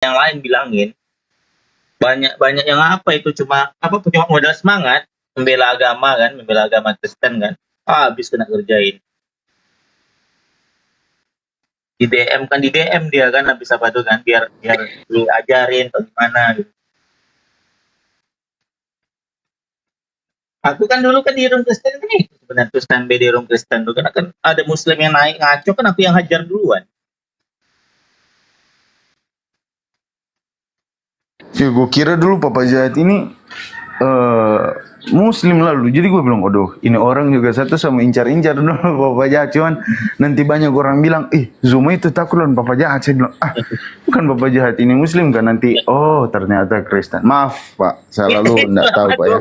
yang lain bilangin. Banyak yang apa itu cuma modal semangat, membela agama Kristen kan. Habis kena kerjain. Di DM dia kan habis apa tuh kan biar diajarin atau gimana gitu. Aku kan dulu kan di room Kristen kan sebenarnya tuh stand by di room Kristen tuh karena kan ada muslim yang naik ngaco kan aku yang hajar duluan. Ya, gue kira dulu Papa Jahat ini Muslim lalu, jadi gue bilang, aduh, ini orang juga satu sama incar-incar dulu Papa Jahat, cuman nanti banyak orang bilang, Zuma itu takut lawan Papa Jahat. Saya bilang, bukan Papa Jahat ini Muslim kan nanti, oh ternyata Kristen. Maaf Pak, saya lalu enggak tahu Pak ya.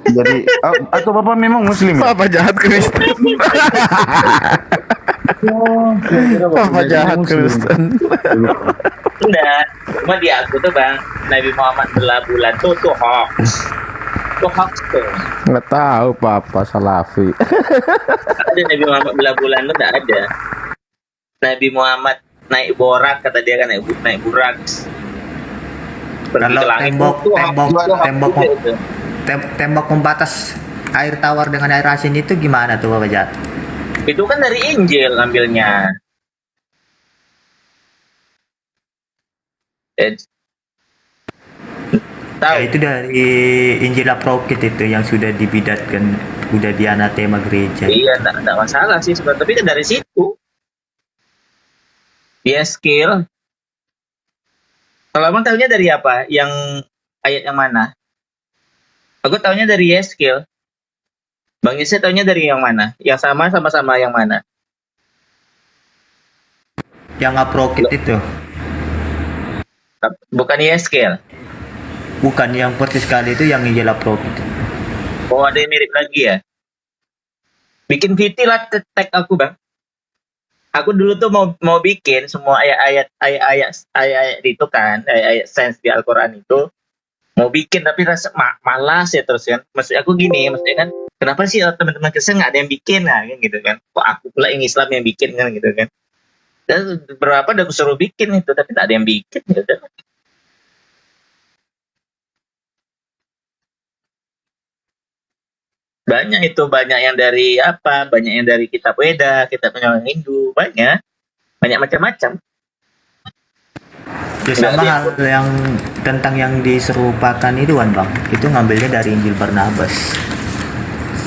Jadi atau Bapak memang Muslim ya? Papa Jahat Kristen. Papa Jahat Kristen. Enggak, cuma di aku tuh Bang, Nabi Muhammad belah bulan tuh hoax. Itu hoax tuh. Nggak tahu Papa Salafi. Ada Nabi Muhammad belah bulan tuh enggak ada. Nabi Muhammad naik borak, kata dia kan naik burak. Kalau tembok pembatas air tawar dengan air asin itu gimana tuh Bapak Jahat? Itu kan dari Injil ambilnya. Ya, itu dari Injil Aprokit itu yang sudah dibidatkan, udah dianatema gereja. Iya, enggak masalah sih sebenarnya, tapi kan dari situ. Skill. Kalau abang tahunya dari apa? Yang ayat yang mana? Aku tahunya dari skill. Bang Yese tahunya dari yang mana? Yang sama-sama yang mana? Yang Aprokit itu. Bukan skill. Bukan, yang persis sekali itu yang Injil Aprokit. Oh, ada yang mirip lagi ya? Bikin VT lah tag aku Bang. Aku dulu tuh mau bikin semua ayat itu kan, ayat sains di Al-Qur'an itu mau bikin tapi rasa malas ya terus kan. Maksud aku gini, maksudnya kan kenapa sih teman-teman Kristen nggak ada yang bikin kan gitu kan? Kok aku pula yang Islam yang bikin kan gitu kan? Dan berapa udah aku suruh bikin itu tapi nggak ada yang bikin gitu. Banyak yang dari banyak yang dari kitab Weda, kitab penyambung Hindu, banyak macam-macam. Ya sama hal yang tentang yang diserupakan itu kan Bang, itu ngambilnya dari Injil Barnabas.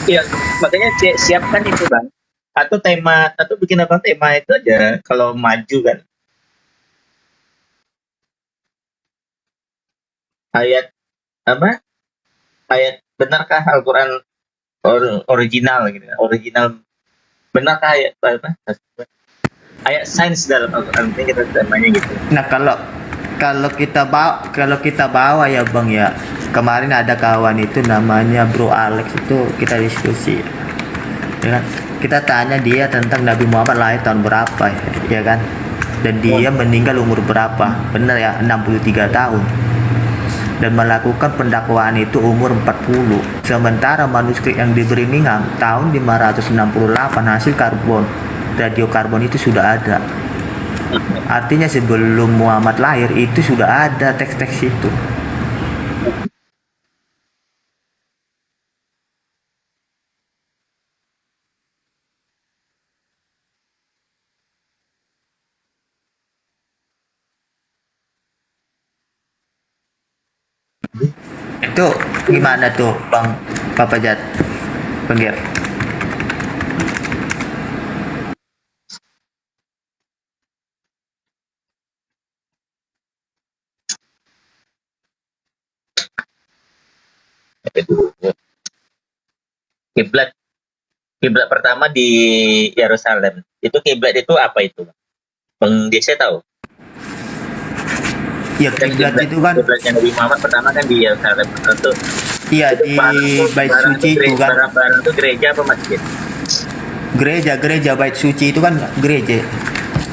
Iya, makanya siapkan itu Bang. Atau bikin tema itu aja kalau maju kan. Ayat benarkah Al-Qur'an original gitu. Original benarkah ayat sains dalam Al-Qur'an, kita temanya gitu. Nah, kalau kita bawa ya Bang ya. Kemarin ada kawan itu namanya Bro Alex, itu kita diskusi. Ya kan? Kita tanya dia tentang Nabi Muhammad lahir tahun berapa ya kan? Dan dia meninggal umur berapa? Benar ya, 63 tahun. Dan melakukan pendakwaan itu umur 40. Sementara manuskrip yang di Birmingham tahun 568 hasil radiokarbon itu sudah ada. Artinya sebelum Muhammad lahir itu sudah ada teks-teks itu. Itu gimana tuh Bang Papa Jahat? Penggir. Kiblat pertama di Yerusalem. Itu kiblat itu apa itu? Bang Dese tahu? Ya kiblat itu kan kiblatnya Nabi Muhammad pertama kan di Yerusalem itu. Iya, di Bait Suci itu kan. Barang itu gereja apa masjid? Gereja Bait Suci itu kan gereja.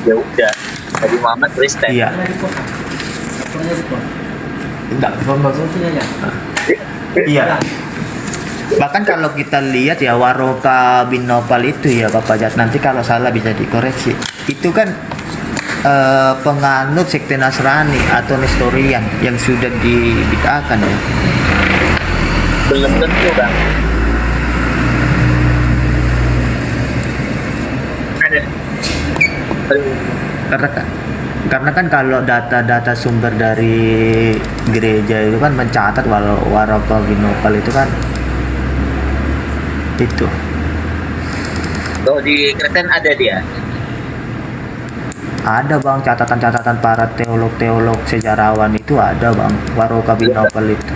Ya udah, Nabi Muhammad Kristen. Iya. Iya. Bahkan kalau kita lihat ya Waroka bin Nopal itu ya Bapak Jahat, nanti kalau salah bisa dikoreksi. Itu kan penganut sekte Nasrani atau Nestorian yang sudah dibid'ahkan ya. Belum tentu bang. Ada. Karena kan kalau data-data sumber dari gereja itu kan mencatat walau Warokoginopal itu kan itu. Kalau di Kristen ada dia. Ada bang catatan-catatan para teolog-teolog sejarawan itu ada bang Warokoginopal itu.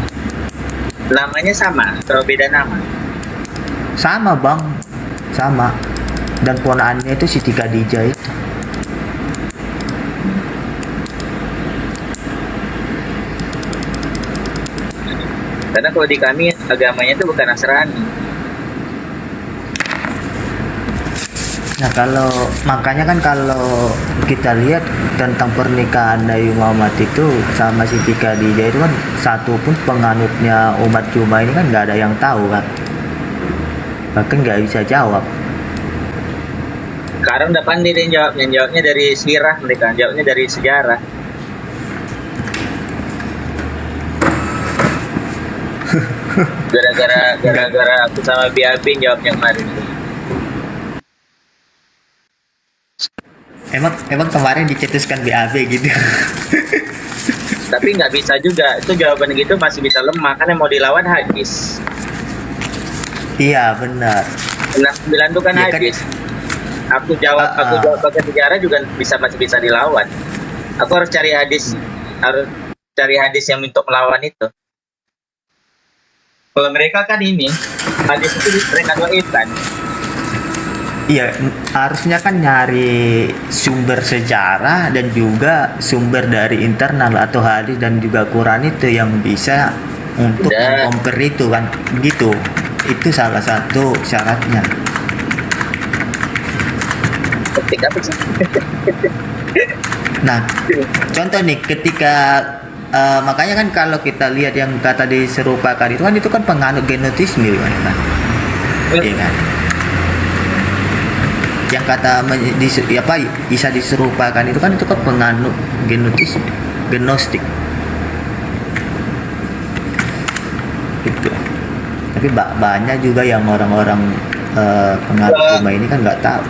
Namanya sama atau beda nama? Sama bang, sama. Dan ponaannya itu Siti Khadijah itu. Karena kalau di kami agamanya itu bukan Nasrani. Nah makanya kan kalau kita lihat tentang pernikahan Nabi Muhammad itu sama Siti Khadijah itu kan satu pun penganutnya umat cuma ini kan nggak ada yang tahu kan, bahkan nggak bisa jawab. Sekarang udah pandai dia jawabnya dari sirah mereka, jawabnya dari sejarah. Gara-gara aku sama Biabin jawabnya kemarin. Emang kemarin dicetuskan BAB gitu. Tapi nggak bisa juga, itu jawaban gitu masih bisa lemah karena mau dilawan hadis. Iya benar. 69 itu kan Ya kan? hadis. Aku jawab pakai sejarah juga masih bisa dilawan. Aku harus cari hadis yang untuk melawan itu. Kalau mereka kan ini hadis itu mereka doakan. Iya, harusnya kan nyari sumber sejarah dan juga sumber dari internal atau hadis dan juga Quran itu yang bisa untuk compare itu kan, begitu. Itu salah satu syaratnya. Ketika apa sih? Nah, contoh nih ketika makanya kan kalau kita lihat yang kata diserupakan itu kan penganut genotisme kan. Iya kan? Yang kata bisa diserupakan itu kan penganut genotisme, gnostik gitu. Tapi banyak juga yang orang-orang penganut agama ini kan nggak tahu.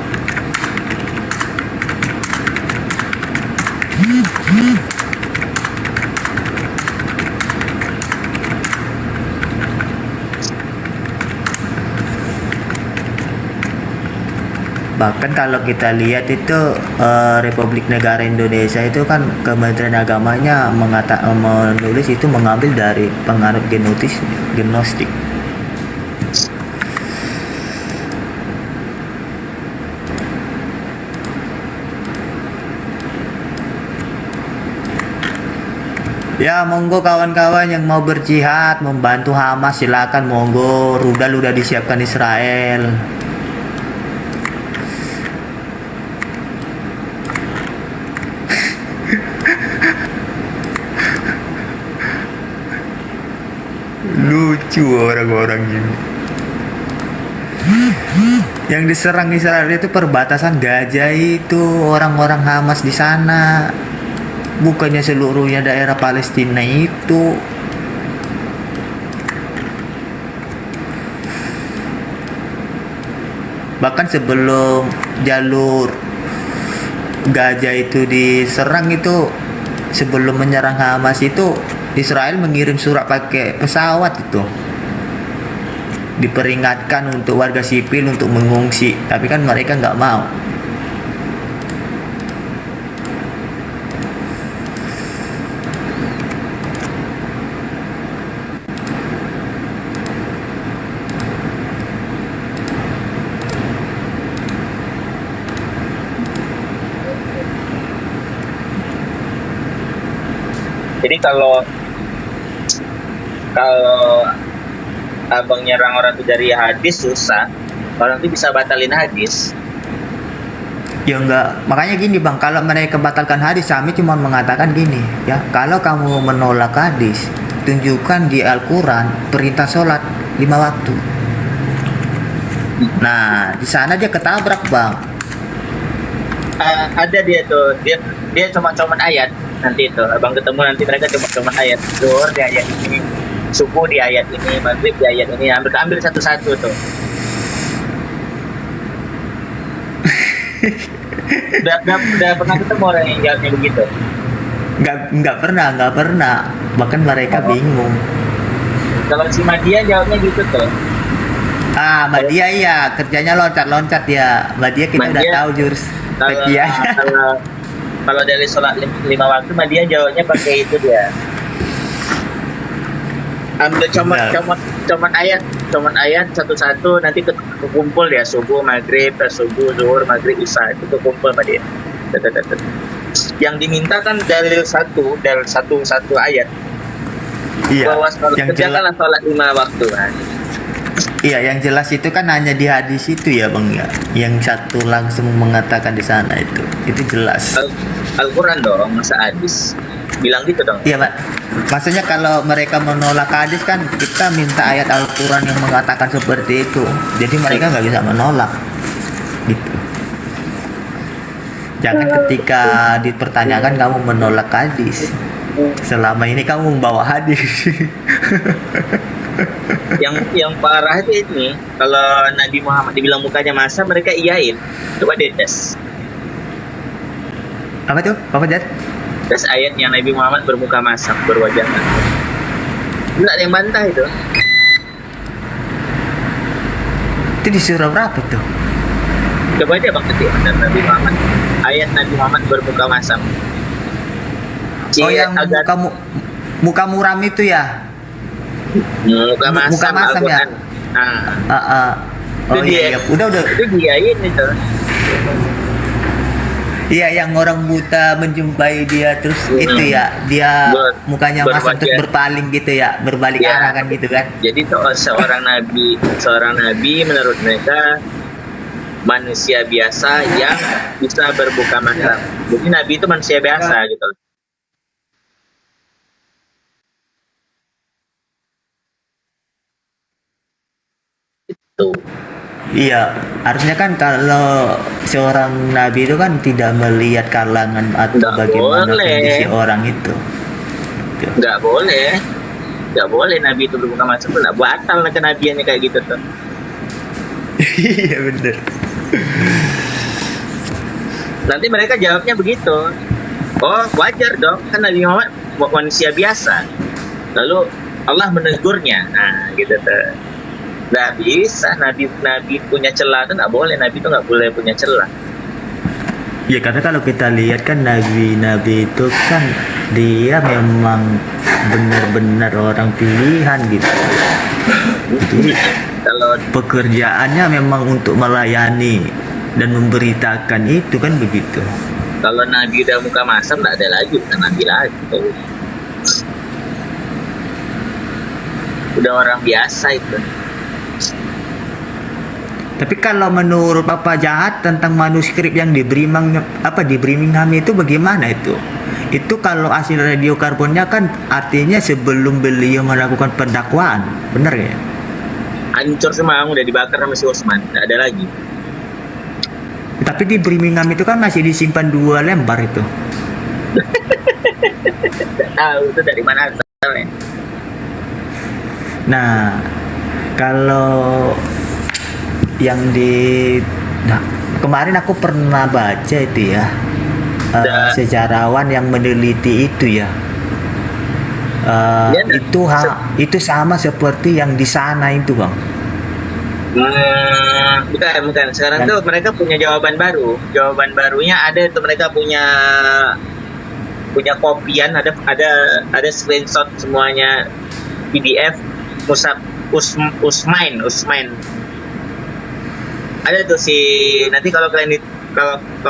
Bahkan kalau kita lihat itu Republik Negara Indonesia itu kan Kementerian Agamanya menulis itu mengambil dari penganut gnostik. Ya monggo kawan-kawan yang mau berjihad membantu Hamas silakan monggo, rudal udah disiapkan Israel. Lucu orang-orang ini. Yang diserang Israel itu perbatasan Gaza itu orang-orang Hamas di sana. Bukannya seluruhnya daerah Palestina itu. Bahkan sebelum jalur Gaza itu diserang itu, sebelum menyerang Hamas itu Israel mengirim surat pakai pesawat itu, diperingatkan untuk warga sipil untuk mengungsi, tapi kan mereka nggak mau. Jadi kalau abang nyerang orang itu dari hadis susah, orang itu bisa batalin hadis. Ya enggak, makanya gini bang, kalau mereka batalkan hadis, kami cuma mengatakan gini ya, kalau kamu menolak hadis, tunjukkan di Al-Quran perintah sholat 5 waktu. Nah di sana dia ketabrak bang. Ada dia tuh, dia dia comot ayat nanti itu. Abang ketemu nanti mereka comot ayat. Zuhur di ayat ini, subuh di ayat ini, maghrib di ayat ini. Ambil satu-satu tuh. udah pernah ketemu orang yang jawabnya begitu? Nggak pernah. Bahkan mereka bingung. Kalau si Madia jawabnya gitu tuh. Madia iya, kerjanya loncat-loncat ya. Madia kita udah Madia, tahu jurus Kalau pekianya. kalau dari sholat 5 waktu, Madia jawabnya pakai itu dia. Ambil comot ayat satu-satu, nanti kekumpul ya, subuh, maghrib, subuh, zuhur, maghrib, isya, itu kekumpul sama dia. Yang diminta kan dalil satu ayat. Iya. Bahwa Yang kerjakanlah sholat 5 waktu kan. Iya, yang jelas itu kan hanya di hadis itu ya, Bang ya. Yang satu langsung mengatakan di sana itu jelas. Al-Quran dong, masa hadis. Bilang gitu dong. Iya, Pak. Maksudnya kalau mereka menolak hadis kan kita minta ayat Al-Quran yang mengatakan seperti itu. Jadi mereka nggak bisa menolak. Gitu. Jangan ketika dipertanyakan kamu menolak hadis. Selama ini kamu membawa hadis. yang parah itu ini, kalau Nabi Muhammad dibilang mukanya masa, mereka iyain. Coba deh tes. Apa tuh? Apa Jat? Tes ayat yang Nabi Muhammad bermuka masak, berwajah masak. Enggak ada yang bantah itu. Itu di surah berapa tuh? Coba aja bang ketik Nabi Muhammad. Ayat Nabi Muhammad bermuka masak. Yang muka muram itu ya? Muka masam ya. Oh iya. Udah. Itu diain itu. Iya, yang orang buta menjumpai dia terus itu ya, dia mukanya masam terus berpaling gitu ya, berbalik arah kan gitu kan. Jadi seorang nabi menurut mereka manusia biasa yang bisa berbuka masam. Jadi nabi itu manusia biasa gitu. Iya, harusnya kan kalau seorang nabi itu kan tidak melihat kalangan atau bagaimana kondisi orang itu. Nggak boleh nabi itu berbuka masam, nggak batal kenabiannya kayak gitu tuh. Iya bener. Nanti mereka jawabnya begitu. Oh wajar dong, kan Nabi Muhammad manusia biasa. Lalu Allah menegurnya, nah gitu tuh. Nggak bisa, nabi punya celah tuh nggak boleh, nabi tuh nggak boleh punya celah. Ya karena kalau kita lihat kan nabi itu kan dia memang benar-benar orang pilihan gitu. Jadi Kalau pekerjaannya memang untuk melayani dan memberitakan itu kan begitu. kalau nabi udah muka masam nggak ada lagi, bukan nabi lagi. Udah orang biasa itu. Tapi kalau menurut Papa Jahat tentang manuskrip yang di Birmingham itu bagaimana itu? Itu kalau hasil radiokarbonnya kan artinya sebelum beliau melakukan pendakwaan, benar ya? Hancur semua, udah dibakar sama si Osman, nggak ada lagi. Tapi di Birmingham itu kan masih disimpan 2 lembar itu. Tahu itu dari mana asalnya? Nah, kalau yang kemarin aku pernah baca itu ya, sejarawan yang meneliti itu ya, itu sama seperti yang di sana itu bang. Bukan. Sekarang tuh mereka punya jawaban baru. Jawaban barunya ada itu, mereka punya kopian, ada screenshot semuanya, PDF Usmain. Ada tuh nanti kalau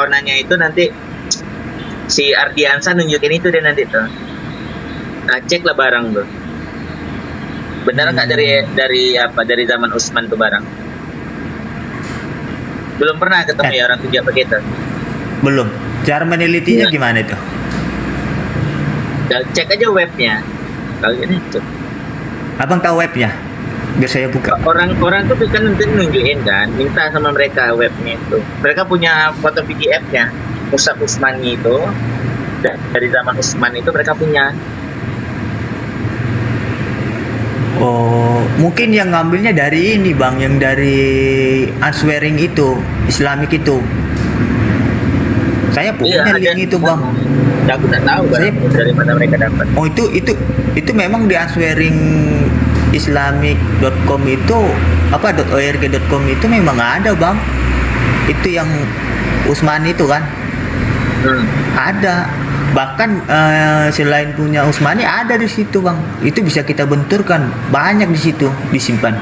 nanya itu nanti si Ardiansa nunjukin itu deh nanti tuh. Nah, ceklah barang tuh. Benar nggak dari zaman Utsman tuh barang? Belum pernah ketemu ya orang tujuh begitu. Belum. Cara menelitinya gimana itu? Cek aja webnya. Kalau ini tuh. Abang tahu webnya? Biar saya buka. Orang tuh kan nanti nunjukin kan, minta sama mereka webnya itu. Mereka punya foto PDF-nya. Musab Utsmani itu Dari zaman Utsman itu mereka punya. Oh, mungkin yang ngambilnya dari ini bang, yang dari Answearing itu, Islamic itu. Saya punya Iya, link itu bang. Aku tak tahu Saya- dari mana mereka dapat. Oh itu memang di Answearing Islamic.com itu apa .org.com itu memang ada bang. Itu yang Utsman itu kan ada. Bahkan selain punya Utsmani ada di situ bang. Itu bisa kita benturkan, banyak di situ disimpan.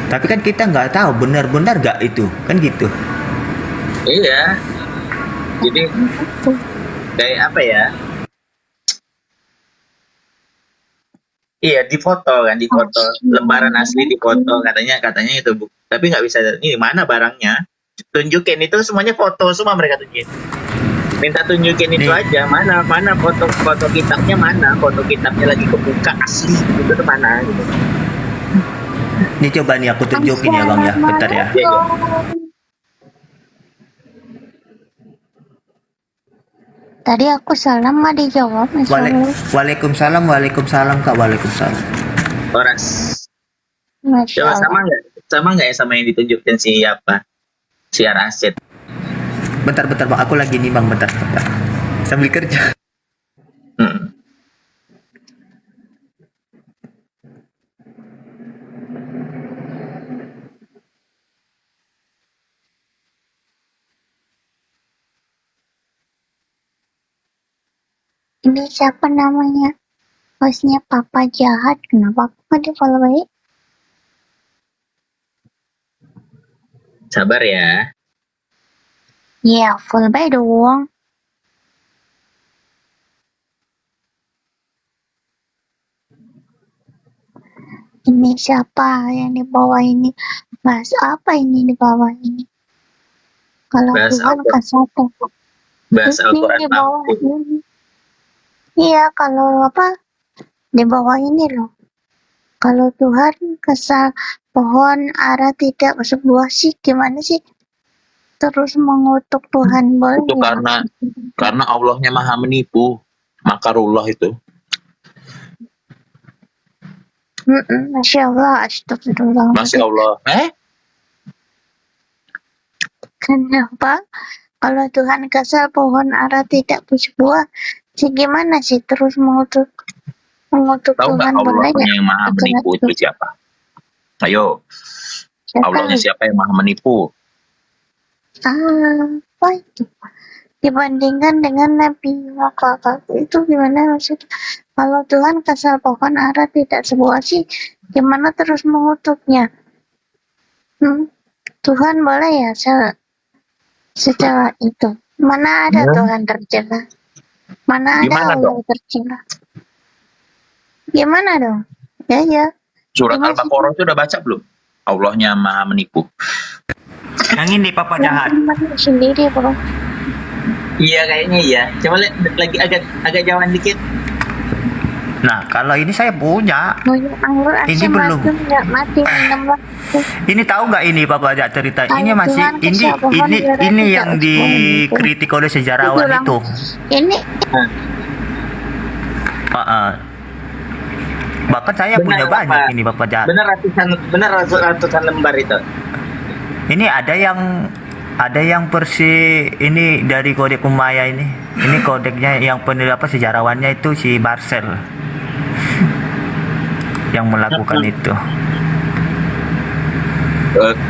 Tapi kan kita nggak tahu benar-benar nggak itu kan gitu. Iya. Jadi kayak apa ya? Iya, difoto kan, difoto lembaran asli difoto katanya itu tapi nggak bisa. Ini mana barangnya? Tunjukin, itu semuanya foto semua mereka tunjukin. Minta tunjukin itu Nih. aja, mana foto kitabnya, mana foto kitabnya lagi kebuka asli itu tuh mana gitu. Ini coba nih aku tunjukin ya bang ya, bentar ya. Iya, iya. Tadi aku salam nggak dijawab, Waalaikumsalam kak, waalaikumsalam. Oras. Masya Coba Allah. sama nggak ya sama yang ditunjukin si apa? Si Arasid. Bentar bang, aku lagi nih bang, bentar. Sambil kerja. Hmm. Ini siapa namanya? Hostnya Papa Jahat. Kenapa aku nggak di follow baik? Sabar ya. Ya, follow baik dong. Ini siapa yang di bawah ini? Bahas apa ini di bawah ini? Kalau Bahas Tuhan apa? ke satu. Bahas Ini Al-Quran di bawah Mahfuz. ini. Iya, kalau apa? Di bawah ini loh. Kalau Tuhan kesal pohon ara tidak bersebuah sih, gimana sih? Terus mengutuk Tuhan boleh Itu ya? karena Allahnya maha menipu. Makarullah itu. Masya Allah, astagfirullah. Masya Allah. Kenapa? Kalau Tuhan kesal pohon ara tidak bersebuah, sih gimana sih terus mengutuk Tahu nggak Tuhan boleh Allahnya ya? yang maha menipu itu siapa? Ayo, Allahnya siapa yang maha menipu? Apa itu? Dibandingkan dengan Nabi Muhammad itu gimana maksudnya? Kalau Tuhan kesal pohon ara tidak sebuah sih, gimana terus mengutuknya? Tuhan boleh ya secara itu? Mana ada Tuhan tercela? Mana ada Gimana Allah tercela? Gimana dong? Ya. Surat Gimana sih? Al-Baqarah itu udah baca belum? Allahnya maha menipu. Yang ini Papa Jahat. Sendiri bro. Iya kayaknya iya. Coba lihat lagi agak jauhan dikit. Nah kalau ini saya punya. Punya anggur Ini asam belum. racun nggak mati minum waktu. Ini tahu nggak ini Papa Jahat cerita? Kalau Ini masih Tuhan kesal pohon ara ini tidak yang bersebuah. dikritik oleh sejarawan Itu itu. Ini Bahkan saya Benar, punya Bapak. banyak ini Bapak Jahat. Benar ratusan lembar itu. Ini ada yang versi ini dari kodek Umayyah ini. Ini kodeknya yang sejarawannya itu si Barsel yang melakukan itu.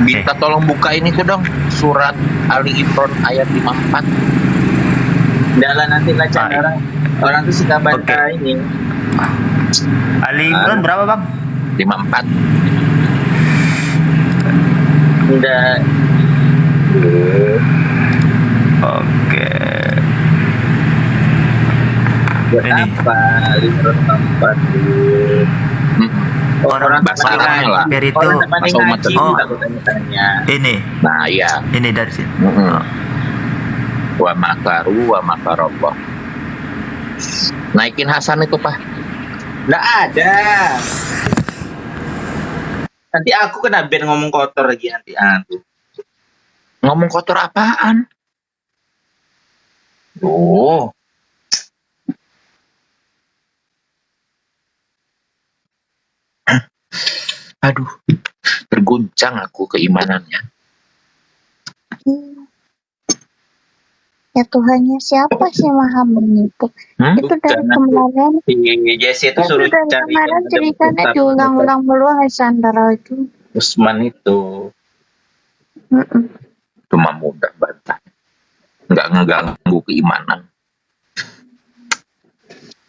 Minta tolong buka ini tuh dong. Surat Ali Imran ayat 54. Dalam nanti baca orang tuh suka baca Oke. ini. Ali Imran berapa bang? 54. Udah Oke. buat Ini. apa? Libro tempat Orang bahasa Arabnya lah. kafir itu. orang teman yang Masa umat ngaji Oh. aku tanya-tanya. Ini Nah iya. dari sini. Wa makaru wa makarallah. Naikin Hasan itu Pak. Nggak ada. Nanti aku kena ban ngomong kotor lagi nanti aku. Ngomong kotor apaan? Oh, Aduh, terguncang aku keimanannya. Iya. Ya Tuhannya siapa sih maha menipu? Itu dari kemarin. Si Jesse itu Itu suruh dari cari kemarin yang ada ceritanya Ustaz diulang-ulang mulu Sandra itu. Usman itu. Mm-mm. Cuma mudah bantah. Nggak ngeganggu keimanan.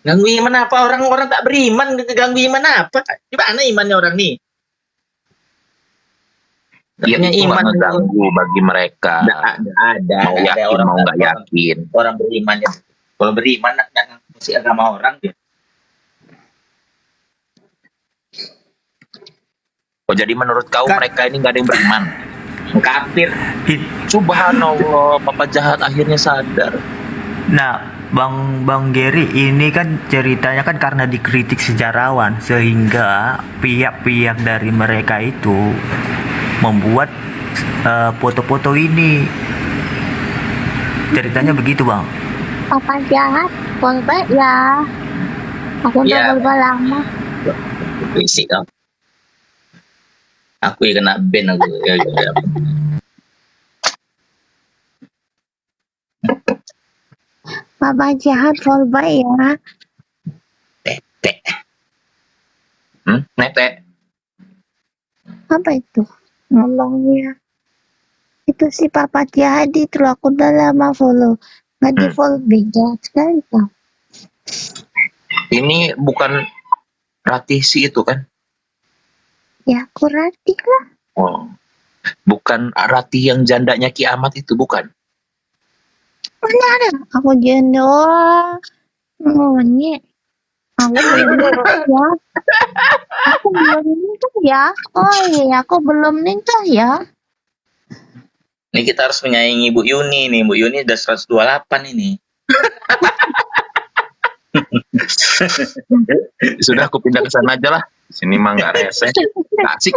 Ganggu iman apa? Orang-orang tak beriman ganggu iman apa? Gimana imannya orang nih? Ya Punya itu nggak iman itu. ngeganggu bagi mereka. Ada Mau yakin orang mau nggak yakin. orang beriman ya. Kalau beriman nggak ngisi agama orang dia. Oh, jadi menurut kau mereka ini nggak ada yang beriman? Kafir. Subhanallah, Papa Jahat akhirnya sadar. Nah, Bang Gary, ini kan ceritanya kan karena dikritik sejarawan sehingga pihak-pihak dari mereka itu membuat foto-foto ini. Ceritanya begitu, Bang. Papa jahat, boleh ya. Aku udah Iya. boleh lama. Berisik kau. Aku yang kena ban aku. Ya. Papa jahat, boleh ya. Tete. Netek. Apa itu? Ngomongnya. Itu si Papa jahat itu loh, aku udah lama follow. Nggak di follow beda sekali kau. Ini bukan Ratisi itu kan? Ya aku ratik lah. Oh. Bukan Rati yang jandanya kiamat itu, bukan? Mana ada? Aku jendol. Ngonyek. Aku belum nikah ya. Aku belum nikah ya. Oh iya, aku belum nikah ya. Ini kita harus menyaingi Bu Yuni nih. Bu Yuni udah 128 ini. Sudah aku pindah ke sana aja lah. Sini mah nggak rese. Asik.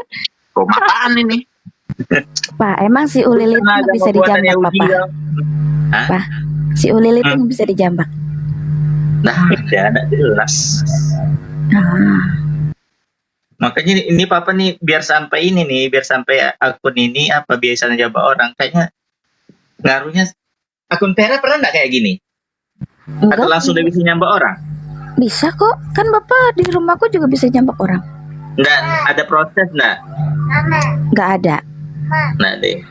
Kok apaan ini? Pak, emang si Ulil itu nggak bisa dijambak, Papa? Hah? Si Ulil itu nggak bisa dijambak. Nah, ada jelas. Ah, Makanya ini Papa nih biar sampai akun ini apa biasanya jawab orang kayaknya ngaruhnya akun Tera pernah nggak kayak gini? Atau enggak, langsung udah bisa nyambak orang? bisa kok. Kan Bapak di rumahku juga bisa jambak orang. Nggak ada proses nggak? Nggak ada. Nah deh.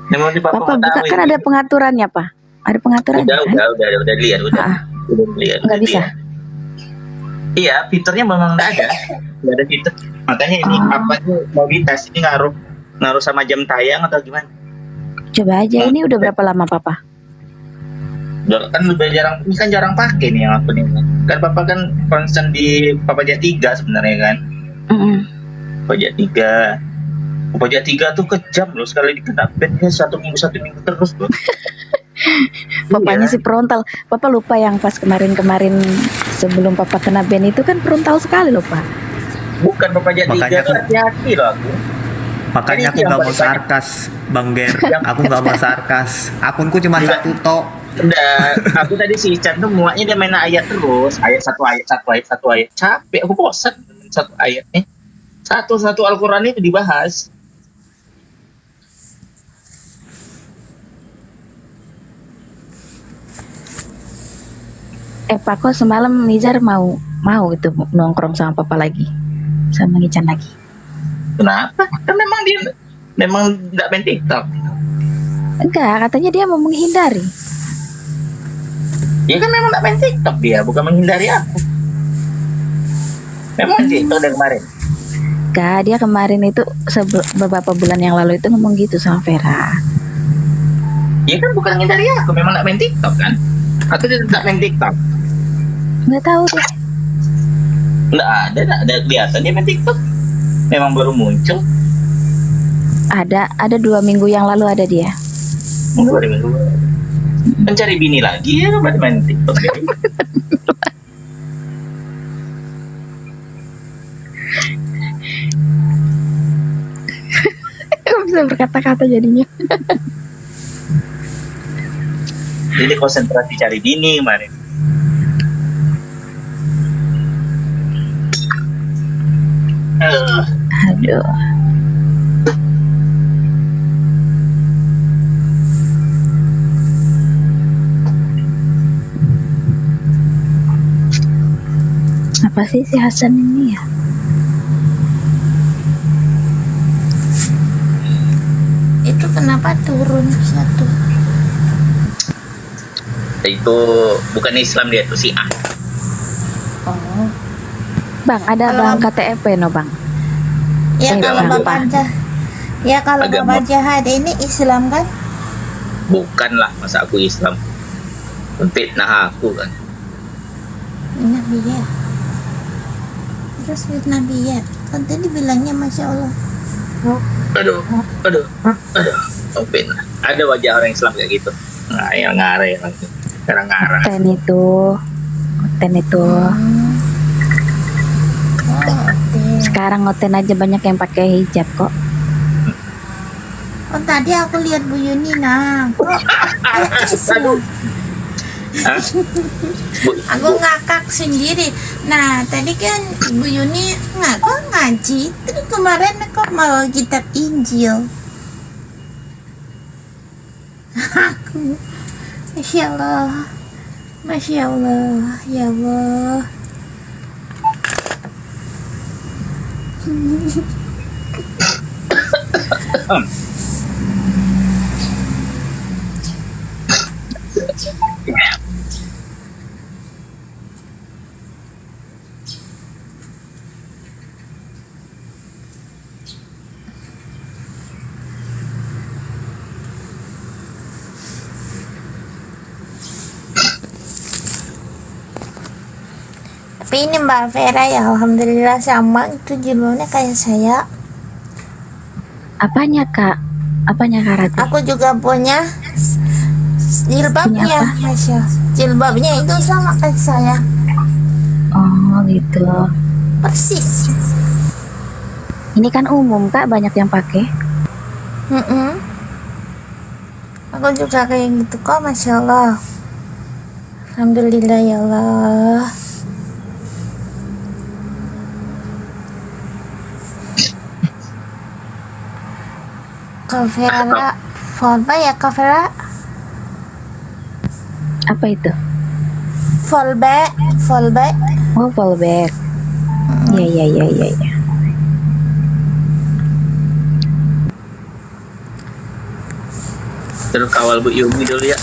Yang mau Papa Papa mau buka, tahu kan ini. ada pengaturannya, Pak. Ada pengaturannya kan? Udah lihat Ah, udah lihat. nggak bisa. Iya, fiturnya memang nggak ada fitur. Makanya ini apa tuh mau dites ini ngaruh sama jam tayang atau gimana? Coba aja. Ini udah berapa lama, Papa? Kan udah jarang pakai nih yang akun ini. Kan Papa kan concern di Papa Jat 3 sebenarnya kan. Mm-mm. Papa Jat 3 tuh kejam loh, sekali dikena ban ya satu minggu terus loh. Papanya Iya. si frontal. Papa lupa yang pas kemarin sebelum Papa kena ban itu kan frontal sekali loh, Pak. Bukan Papa Jat 3 Makanya tuh hati-hati loh aku. Makanya aku Ini yang nggak mau paling banyak. sarkas, Bang Ger. Aku nggak mau sarkas. Akunku cuma Iya. satu tok. Udah, aku tadi si Ican tuh muaknya dia main ayat terus, ayat satu ayat. Capek, aku bosan satu ayat nih. Satu Al-Quran itu dibahas. Pak, kok semalam Nizar mau itu nongkrong sama Papa lagi, sama Ngican lagi. Kenapa? Kan memang nggak main TikTok. Enggak, katanya dia mau menghindari. Ya kan memang nggak main TikTok dia, bukan menghindari aku. Memang main TikTok dari kemarin. Enggak, dia kemarin itu beberapa bulan yang lalu itu ngomong gitu sama Vera. Ya kan bukan menghindari aku, memang nggak main TikTok kan? Atau dia nggak main TikTok? Nggak tahu deh. Nggak ada kelihatan dia main TikTok. Memang baru muncul. Ada 2 minggu yang lalu ada dia. Mencari bini lagi ya, berarti main TikTok. Kok bisa berkata-kata jadinya? Jadi konsentrasi cari bini kemarin. Aduh. Apa sih si Hasan ini ya? Itu kenapa turun satu? Itu bukan Islam, dia tuh Syiah. Oh. Bang, ada Kalau- bang KTP no bang. Ya Eh, kalau kenapa? Bapak Jahat, ya kalau Agama. Bapak Jahat ini Islam kan? Bukan lah, masa aku Islam. Fitnah aku kan. Nabi ya. Terus Nabi ya. Kan tadi bilangnya Masya Allah. Aduh. Oh, fitnah. Ada wajah orang Islam kayak gitu. Nah, yang ngarang lagi. Sekarang ngarang. Ngoten itu. Oh, oke. Sekarang ngoten aja banyak yang pakai hijab kok. Oh tadi aku lihat Bu Yuni nah. Kok Islam? Hah? Bu, Aku ngakak sendiri. Nah tadi kan Bu Yuni ngaji. Terus kemarin kok mau kitab Injil. Aku, Masya Allah, Masya Allah, ya Allah. Tapi ini Mbak Vera ya Alhamdulillah sama itu jilbabnya kayak saya. Apanya kak? Apanya Kak Rati? Aku juga punya Punya jilbabnya, apa? Masya. Jilbabnya itu sama kayak saya, Oh gitu. persis. Ini kan umum kak, banyak yang pakai. Aku juga kayak gitu kok, Masya Allah. Alhamdulillah ya Allah. Kak Vera, Volba ya Kak Vera? Apa itu? Volba, Volba. Oh fallback. Iya. terus kawal Bu Yumi dulu ya.